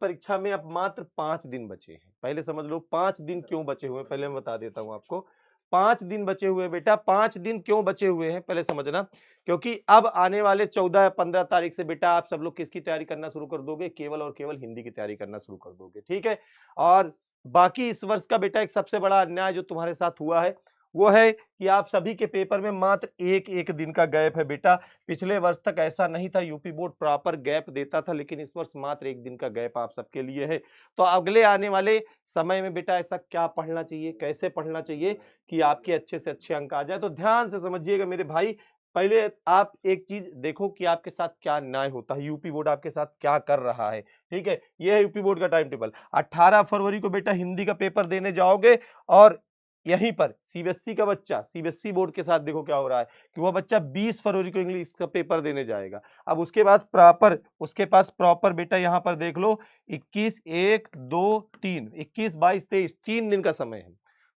परीक्षा में अब मात्र 5 दिन बचे हैं। पहले समझ लो 5 दिन क्यों बचे हुए हैं, पहले मैं बता देता हूँ आपको। 5 दिन बचे हुए हैं बेटा, 5 दिन क्यों बचे हुए हैं पहले समझना। क्योंकि अब आने वाले 14 या 15 तारीख से बेटा आप सब लोग किसकी तैयारी करना शुरू कर दोगे? केवल और केवल हिंदी की तैयारी करना शुरू कर दोगे, ठीक है? और बाकी इस वर्ष का बेटा एक सबसे बड़ा अन्याय जो तुम्हारे साथ हुआ है, वो है कि आप सभी के पेपर में मात्र 1-1 दिन का गैप है बेटा। पिछले वर्ष तक ऐसा नहीं था, यूपी बोर्ड प्रॉपर गैप देता था, लेकिन इस वर्ष मात्र 1 दिन का गैप आप सबके लिए है। तो अगले आने वाले समय में बेटा ऐसा क्या पढ़ना चाहिए, कैसे पढ़ना चाहिए कि आपके अच्छे से अच्छे अंक आ जाए? तो ध्यान से समझिएगा मेरे भाई, पहले आप एक चीज़ देखो कि आपके साथ क्या न्याय होता है, यूपी बोर्ड आपके साथ क्या कर रहा है, ठीक है? ये है यूपी बोर्ड का टाइम टेबल। 18 फरवरी को बेटा हिंदी का पेपर देने जाओगे और यहीं पर सीबीएसई का बच्चा, सीबीएसई बोर्ड के साथ देखो क्या हो रहा है कि वो बच्चा 20 फरवरी को इंग्लिश का पेपर देने जाएगा। अब उसके बाद उसके पास प्रॉपर बेटा यहाँ पर देख लो 21, 1, 2, 3, 21, 22, 23 3 दिन का समय है।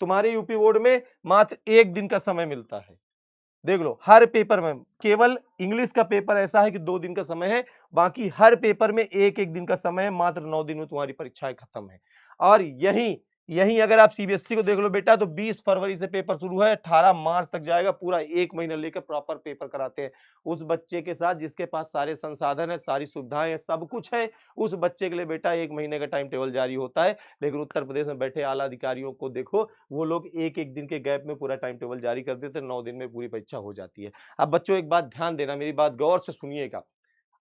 तुम्हारे यूपी बोर्ड में मात्र 1 दिन का समय मिलता है। देख लो हर पेपर में, केवल इंग्लिश का पेपर ऐसा है कि 2 दिन का समय है, बाकी हर पेपर में 1-1 दिन का समय है, मात्र 9 दिन में तुम्हारी परीक्षाएं खत्म है। और यहीं यहीं अगर आप सीबीएसई को देख लो बेटा तो 20 फरवरी से पेपर शुरू है, 18 मार्च तक जाएगा, पूरा 1 महीना लेकर प्रॉपर पेपर कराते हैं। उस बच्चे के साथ जिसके पास सारे संसाधन है, सारी सुविधाएं हैं, सब कुछ है, उस बच्चे के लिए बेटा 1 महीने का टाइम टेबल जारी होता है। लेकिन उत्तर प्रदेश में बैठे आला अधिकारियों को देखो, वो लोग 1-1 दिन के गैप में पूरा टाइम टेबल जारी कर देते हैं, 9 दिन में पूरी परीक्षा हो जाती है। अब बच्चों एक बात ध्यान देना, मेरी बात गौर से सुनिएगा।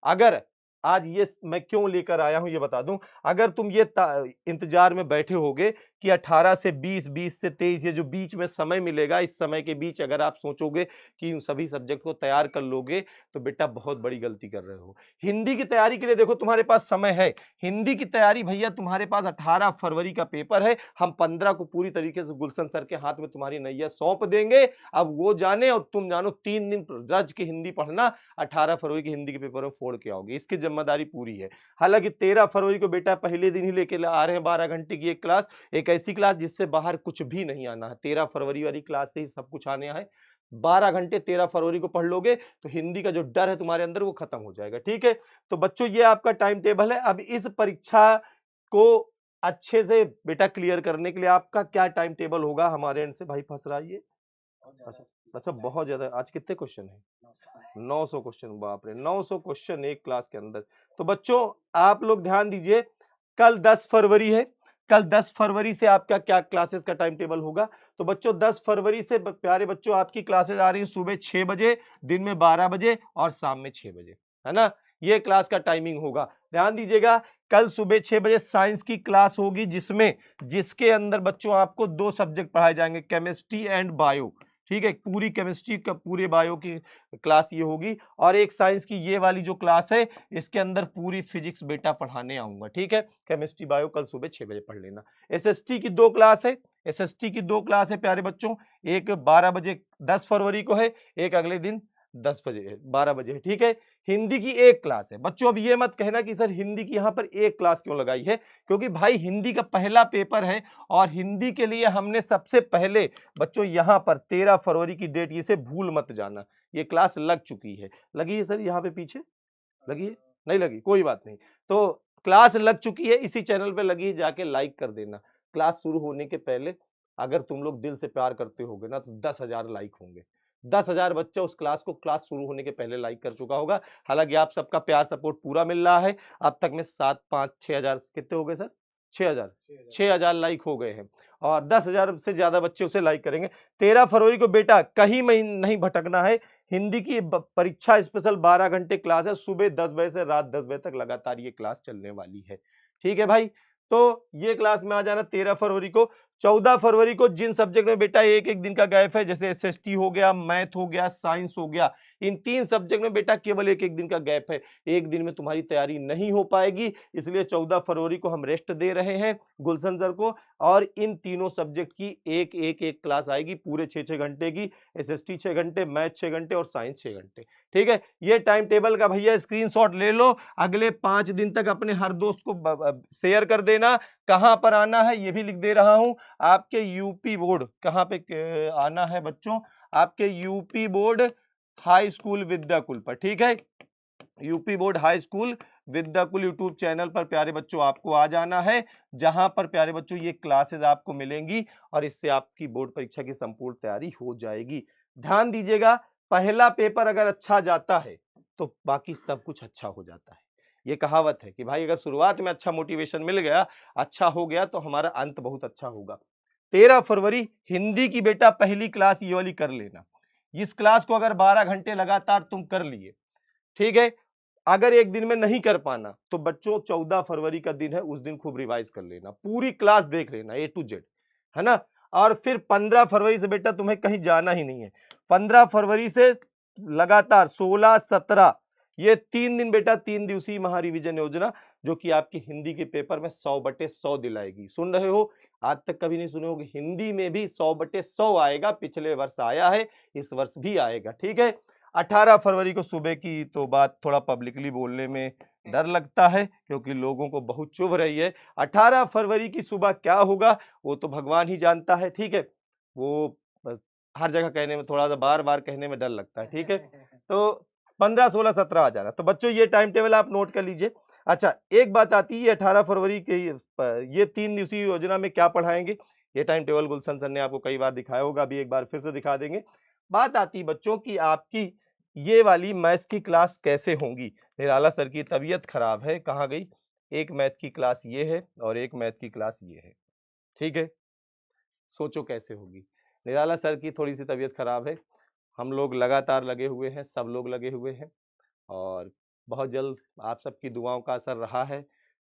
अगर आज ये मैं क्यों लेकर आया हूं ये बता दूं, अगर तुम ये इंतजार में बैठे होगे कि 18 से 20, 20 से 23 ये जो बीच में समय मिलेगा, इस समय के बीच अगर आप सोचोगे कि उन सभी सब्जेक्ट को तैयार कर लोगे तो बेटा बहुत बड़ी गलती कर रहे हो। हिंदी की तैयारी के लिए देखो तुम्हारे पास समय है। हिंदी की तैयारी भैया तुम्हारे पास 18 फरवरी का पेपर है, हम 15 को पूरी तरीके से गुलशन सर के हाथ में तुम्हारी नैया सौंप देंगे। अब वो जाने और तुम जानो, 3 दिन रज के हिंदी पढ़ना, 18 फरवरी की हिंदी के पेपर में फोड़ के आओगे, इसकी जिम्मेदारी पूरी है। हालांकि 13 फरवरी को बेटा पहले दिन ही लेके आ रहे हैं 12 घंटे की एक क्लास, एक ऐसी क्लास जिससे बाहर कुछ भी नहीं आना है। 13 फरवरी वाली क्लास से ही सब कुछ आने है। 12 घंटे 13 फरवरी को पढ़ लोगे तो हिंदी का जो डर है तुम्हारे अंदर वो खत्म हो जाएगा, ठीक है? तो बच्चों ये आपका टाइम टेबल है। अब इस परीक्षा को अच्छे से बेटा क्लियर करने के लिए आपका क्या टाइम टेबल होगा हमारे एंड से? भाई फंस रहा है ये। अच्छा अच्छा, बहुत ज्यादा। आज कितने क्वेश्चन है? 900 क्वेश्चन, बाप रे, 900 क्वेश्चन एक क्लास के अंदर। तो बच्चों आप लोग ध्यान दीजिए, कल 10 फरवरी है, कल 10 फरवरी से आपका क्या क्लासेस का टाइम टेबल होगा? तो बच्चों 10 फरवरी से प्यारे बच्चों आपकी क्लासेस आ रही है सुबह 6 बजे, दिन में 12 बजे और शाम में 6 बजे, है ना? ये क्लास का टाइमिंग होगा। ध्यान दीजिएगा, कल सुबह 6 बजे साइंस की क्लास होगी, जिसके अंदर बच्चों आपको 2 सब्जेक्ट पढ़ाए जाएंगे, केमिस्ट्री एंड बायो, ठीक है? पूरी केमिस्ट्री का पूरे बायो की क्लास ये होगी, और एक साइंस की ये वाली जो क्लास है इसके अंदर पूरी फिजिक्स बेटा पढ़ाने आऊंगा, ठीक है? केमिस्ट्री बायो कल सुबह 6 बजे पढ़ लेना। एसएसटी की 2 क्लास है, एसएसटी की 2 क्लास है प्यारे बच्चों, एक 12 बजे 10 फरवरी को है, एक अगले दिन 10 बजे है, 12 बजे है, ठीक है? हिंदी की 1 क्लास है। बच्चों अब ये मत कहना कि सर हिंदी की यहाँ पर 1 क्लास क्यों लगाई है, क्योंकि भाई हिंदी का पहला पेपर है और हिंदी के लिए हमने सबसे पहले बच्चों यहाँ पर 13 फरवरी की डेट, इसे भूल मत जाना, ये क्लास लग चुकी है। लगी है सर यहाँ पे पीछे? लगी है? नहीं लगी, कोई बात नहीं। तो क्लास लग चुकी है, इसी चैनल पे लगी है, जाके लाइक कर देना। क्लास शुरू होने के पहले अगर तुम लोग दिल से प्यार करते होगे ना तो 10,000 लाइक होंगे। 10,000 बच्चा उस क्लास को क्लास शुरू होने के पहले लाइक कर चुका होगा। हालांकि आप सबका प्यार सपोर्ट पूरा मिल रहा है। अब तक में 7, 5, 6,000 कितने हो गए सर? 6,000, 6,000 लाइक हो गए हैं और 10,000 से ज्यादा बच्चे उसे लाइक करेंगे। 13 फरवरी को बेटा कहीं में नहीं भटकना है। हिंदी की परीक्षा स्पेशल 12 घंटे क्लास है, सुबह 10 बजे से रात 10 बजे तक लगातार ये क्लास चलने वाली है, ठीक है भाई? तो ये क्लास में आ जाना 13 फरवरी को। 14 फरवरी को जिन सब्जेक्ट में बेटा 1-1 दिन का गैप है, जैसे एसएसटी हो गया, मैथ हो गया, साइंस हो गया, इन 3 सब्जेक्ट में बेटा केवल 1-1 दिन का गैप है। 1 दिन में तुम्हारी तैयारी नहीं हो पाएगी, इसलिए 14 फरवरी को हम रेस्ट दे रहे हैं गुलशन सर को, और इन तीनों सब्जेक्ट की एक क्लास आएगी पूरे 6-6 घंटे की। एसएसटी 6 घंटे, मैथ 6 घंटे और साइंस 6 घंटे, ठीक है? ये टाइम टेबल का भैया स्क्रीनशॉट ले लो, अगले 5 दिन तक अपने हर दोस्त को शेयर कर देना। कहां पर आना है ये भी लिख दे रहा हूं, आपके यूपी बोर्ड कहां पे आना है बच्चों? आपके UP board high school Vidyakul पर, ठीक है? UP board high school Vidyakul YouTube channel पर प्यारे बच्चों आपको आ जाना है, जहां पर प्यारे बच्चों ये क्लासेस आपको मिलेंगी और इससे आपकी बोर्ड परीक्षा की संपूर्ण तैयारी हो जाएगी। ध्यान दीजिएगा, पहला पेपर अगर अच्छा जाता है तो बाकी सब कुछ अच्छा हो जाता है। ये कहावत है कि भाई अगर शुरुआत में अच्छा मोटिवेशन मिल गया, अच्छा हो गया, तो हमारा अंत बहुत अच्छा होगा। 13 फरवरी हिंदी की बेटा पहली क्लास ये वाली कर लेना। इस क्लास को अगर 12 घंटे लगातार तुम कर लिए, ठीक है, अगर एक दिन में नहीं कर पाना तो बच्चों 14 फरवरी का दिन है, उस दिन खूब रिवाइज कर लेना, पूरी क्लास देख लेना A to Z, है ना। और फिर 15 फरवरी से बेटा तुम्हें कहीं जाना ही नहीं है। 15 फरवरी से लगातार 16, 17 ये 3 दिन बेटा 3 दिवसीय महारिविजन योजना, जो कि आपकी हिंदी के पेपर में 100/100 दिलाएगी। सुन रहे हो, आज तक कभी नहीं सुने होगे, हिंदी में भी 100/100 आएगा। पिछले वर्ष आया है, इस वर्ष भी आएगा, ठीक है। 18 फरवरी को सुबह की तो बात थोड़ा पब्लिकली बोलने में डर लगता है, क्योंकि लोगों को बहुत चुभ रही है। 18 फरवरी की सुबह क्या होगा वो तो भगवान ही जानता है, ठीक है। वो हर जगह कहने में, थोड़ा सा बार बार कहने में डर लगता है, ठीक है। तो 15, 16, 17 आ जाना। तो बच्चों ये टाइम टेबल आप नोट कर लीजिए। अच्छा, एक बात आती है, 18 फरवरी के ये 3 दिवसीय योजना में क्या पढ़ाएंगे, ये टाइम टेबल गुलशन सर ने आपको कई बार दिखाया होगा, अभी एक बार फिर से दिखा देंगे। बात आती है बच्चों की आपकी ये वाली मैथ्स की क्लास कैसे होंगी। निराला सर की तबीयत खराब है, कहाँ गई, एक मैथ की क्लास ये है और एक मैथ की क्लास ये है, ठीक है। सोचो कैसे होगी। निराला सर की थोड़ी सी तबीयत खराब है, हम लोग लगातार लगे हुए हैं, सब लोग लगे हुए हैं और बहुत जल्द आप सबकी दुआओं का असर रहा है,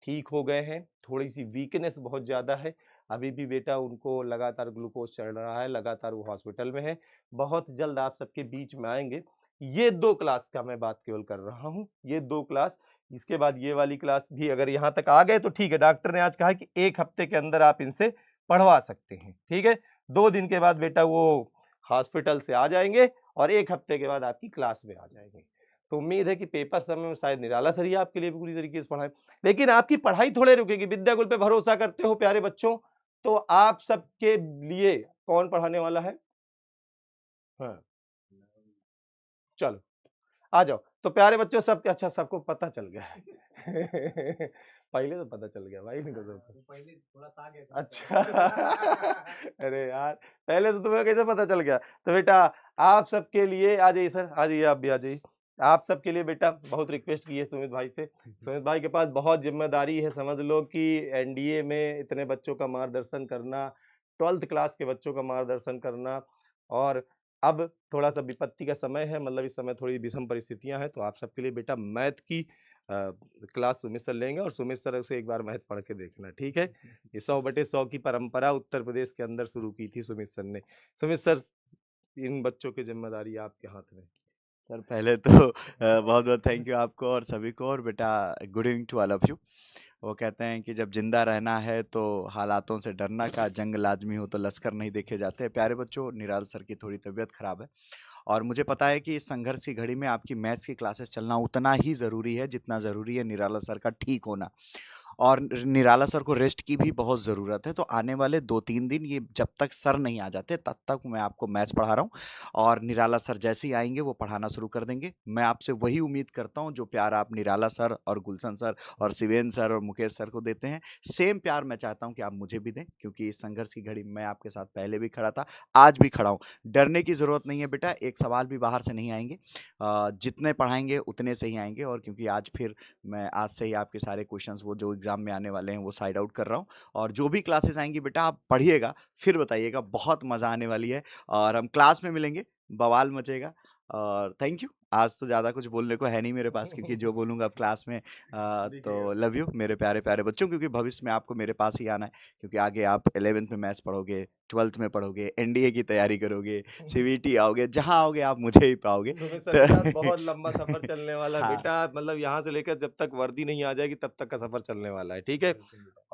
ठीक हो गए हैं। थोड़ी सी वीकनेस बहुत ज़्यादा है, अभी भी बेटा उनको लगातार ग्लूकोज चढ़ रहा है, लगातार वो हॉस्पिटल में है, बहुत जल्द आप सबके बीच में आएंगे। ये 2 क्लास का मैं बात केवल कर रहा हूँ, ये 2 क्लास, इसके बाद ये वाली क्लास भी अगर यहाँ तक आ गए तो ठीक है। डॉक्टर ने आज कहा कि 1 हफ्ते के अंदर आप इनसे पढ़वा सकते हैं, ठीक है। 2 दिन के बाद बेटा वो हॉस्पिटल से आ जाएंगे और 1 हफ्ते के बाद आपकी क्लास में आ जाएंगे। तो उम्मीद है कि पेपर समय में शायद निराला सर ही आपके लिए पूरी तरीके से पढ़ाएं, लेकिन आपकी पढ़ाई थोड़े रुकेगी। विद्याकुल पे भरोसा करते हो प्यारे बच्चों, तो आप सबके लिए कौन पढ़ाने वाला है? हाँ, चलो आ जाओ। तो प्यारे बच्चों सब, अच्छा सबको पता चल गया है पहले तो पता चल गया भाई, नहीं तो पहले थोड़ा सा आगे अच्छा अरे यार, पहले तो तुम्हें कैसे पता चल गया। तो बेटा आप सबके लिए आ जाइए सर, आ जाइए, आप भी आ जाइए। आप सबके लिए बेटा बहुत रिक्वेस्ट की है सुमित भाई से, सुमित भाई के पास बहुत जिम्मेदारी है, समझ लो कि एनडीए में इतने बच्चों का मार्गदर्शन करना, 12th क्लास के बच्चों का मार्गदर्शन करना, और अब थोड़ा सा विपत्ति का समय है, मतलब इस समय थोड़ी विषम परिस्थितियां हैं, तो आप सबके लिए बेटा मैथ की क्लास सुमित सर लेंगे और सुमित सर से एक बार मैथ पढ़ के देखना, ठीक है। ये 100/100 की परंपरा उत्तर प्रदेश के अंदर शुरू की थी सुमित सर ने। सुमित सर, इन बच्चों की जिम्मेदारी आपके हाथ में। सर पहले तो बहुत बहुत थैंक यू आपको और सभी को, और बेटा good evening to all of you. वो कहते हैं कि जब जिंदा रहना है तो हालातों से डरना का, जंग लाजमी हो तो लश्कर नहीं देखे जाते। प्यारे बच्चों, निराल सर की थोड़ी तबीयत खराब है और मुझे पता है कि इस संघर्ष की घड़ी में आपकी मैथ्स की क्लासेस चलना उतना ही ज़रूरी है जितना ज़रूरी है निराला सर का ठीक होना, और निराला सर को रेस्ट की भी बहुत ज़रूरत है। तो आने वाले 2-3 दिन, ये जब तक सर नहीं आ जाते तब तक मैं आपको मैथ्स पढ़ा रहा हूँ, और निराला सर जैसे ही आएंगे वो पढ़ाना शुरू कर देंगे। मैं आपसे वही उम्मीद करता हूँ जो प्यार आप निराला सर और गुलशन सर और शिवेंद्र सर और मुकेश सर को देते हैं, सेम प्यार मैं चाहता हूँ कि आप मुझे भी दें, क्योंकि इस संघर्ष की घड़ी मैं आपके साथ पहले भी खड़ा था, आज भी खड़ा हूँ। डरने की ज़रूरत नहीं है बेटा, एक सवाल भी बाहर से नहीं आएंगे, जितने पढ़ाएंगे उतने से ही आएंगे। और क्योंकि आज फिर मैं आज से ही आपके सारे क्वेश्चंस वो जो एग्जाम में आने वाले हैं वो साइड आउट कर रहा हूँ, और जो भी क्लासेस आएंगी बेटा आप पढ़िएगा, फिर बताइएगा, बहुत मज़ा आने वाली है और हम क्लास में मिलेंगे, बवाल मचेगा। और थैंक यू, आज तो ज़्यादा कुछ बोलने को है नहीं मेरे पास, क्योंकि जो बोलूँगा अब क्लास में। तो लव यू मेरे प्यारे प्यारे बच्चों, क्योंकि भविष्य में आपको मेरे पास ही आना है, क्योंकि आगे आप 11th में मैथ्स पढ़ोगे, 12th में पढ़ोगे, एनडीए की तैयारी करोगे, सीवीटी आओगे, जहाँ आओगे आप मुझे ही पाओगे। सुमित सर के साथ बहुत लंबा सफर चलने वाला है हाँ, बेटा, मतलब यहाँ से लेकर जब तक वर्दी नहीं आ जाएगी तब तक का सफर चलने वाला है, ठीक है।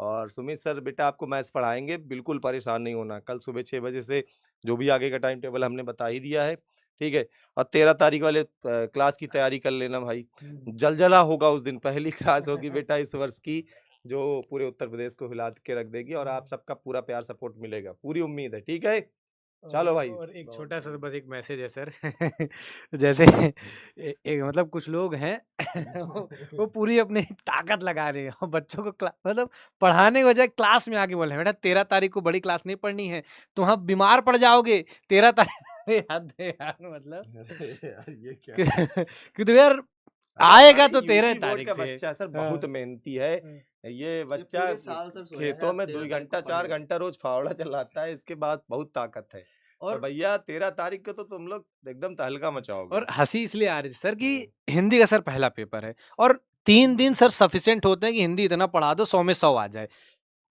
और सुमित सर बेटा आपको मैथ्स पढ़ाएंगे, बिल्कुल परेशान नहीं होना। कल सुबह 6 बजे से जो भी आगे का टाइम टेबल हमने बता ही दिया है, ठीक है। और 13 तारीख वाले क्लास की तैयारी कर लेना भाई, जलजला होगा उस दिन, पहली क्लास होगी बेटा इस वर्ष की, जो पूरे उत्तर प्रदेश को हिला के रख देगी, और आप सबका पूरा प्यार सपोर्ट मिलेगा, पूरी उम्मीद है, ठीक है। चलो भाई। और एक बहुत छोटा सा बढ़िया। बस एक मैसेज है सर जैसे एक मतलब कुछ लोग हैं वो पूरी अपनी ताकत लगा रहे हैं और बच्चों को मतलब पढ़ाने के बजाय क्लास में आके बोले बेटा 13 तारीख को बड़ी क्लास नहीं पढ़नी है, तुम आप बीमार पड़ जाओगे 13 तारीख। अरे हद है यार मतलब अरे यार ये क्या कि, है? कि तो यार अरे आएगा हमारे तो तेरह यूपी बोर्ड तारीख का से। बच्चा सर हाँ, बहुत मेहनती है। हाँ। ये बच्चा पूरे साल सर सोया है, खेतों आप में 13 2 तारीख को घंटा 4 पढ़ेगा। घंटा रोज फावड़ा चलाता है, इसके बाद बहुत ताकत है। और और भैया 13 तारीख को तो तुम लोग एकदम तहलका मचाओगे। और हंसी इसलिए आ रही थी सर कि हम्म। हिंदी का सर पहला पेपर है और 3 दिन सर सफिशिएंट होते हैं कि हिंदी इतना पढ़ा दो 100 में 100 आ जाए।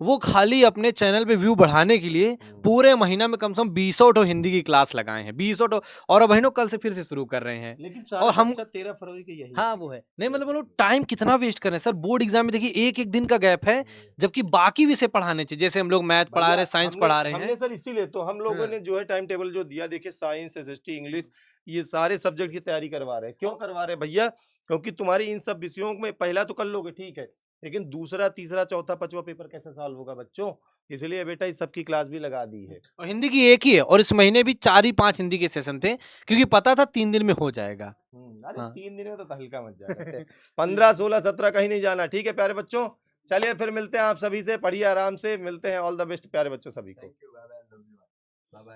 वो खाली अपने चैनल पे व्यू बढ़ाने के लिए पूरे महीना में कम से कम 20 हिंदी की क्लास लगाए हैं, 20 और अब बहनों कल से फिर से शुरू कर रहे हैं। लेकिन और सारे हम बच्चा 13 फरवरी के यही हाँ वो है नहीं मतलब वो लोग टाइम कितना वेस्ट कर रहे हैं सर। बोर्ड एग्जाम में देखिए एक एक दिन का गैप है, जबकि बाकी विषय पढ़ाने चाहिए। जैसे हम लोग मैथ पढ़ा रहे भैया हैं, साइंस हमने पढ़ा रहे हमने हैं। सर इसीलिए तो हम लोगों हाँ। ने जो है टाइम टेबल जो दिया, देखिए साइंस एसएसटी इंग्लिश ये सारे सब्जेक्ट की तैयारी करवा रहे हैं। क्यों करवा रहे हैं भैया? क्योंकि तुम्हारी इन सब विषयों में पहला तो कर लोगे ठीक है, लेकिन दूसरा तीसरा चौथा पांचवा पेपर कैसे सॉल्व होगा बच्चों? इसलिए बेटा इस सब की क्लास भी लगा दी है। और हिंदी की एक ही है और इस महीने भी 4 ही 5 हिंदी के सेशन थे क्योंकि पता था 3 दिन में हो जाएगा। अरे हाँ 3 दिन में तो तहलका मच जाएगा। 15 16 17 कहीं नहीं जाना, ठीक है प्यारे बच्चों। चलिए फिर मिलते हैं आप सभी से, पढ़िए आराम से, मिलते हैं। ऑल द बेस्ट प्यारे बच्चों सभी को। Thank you, bye bye, love you, bye bye.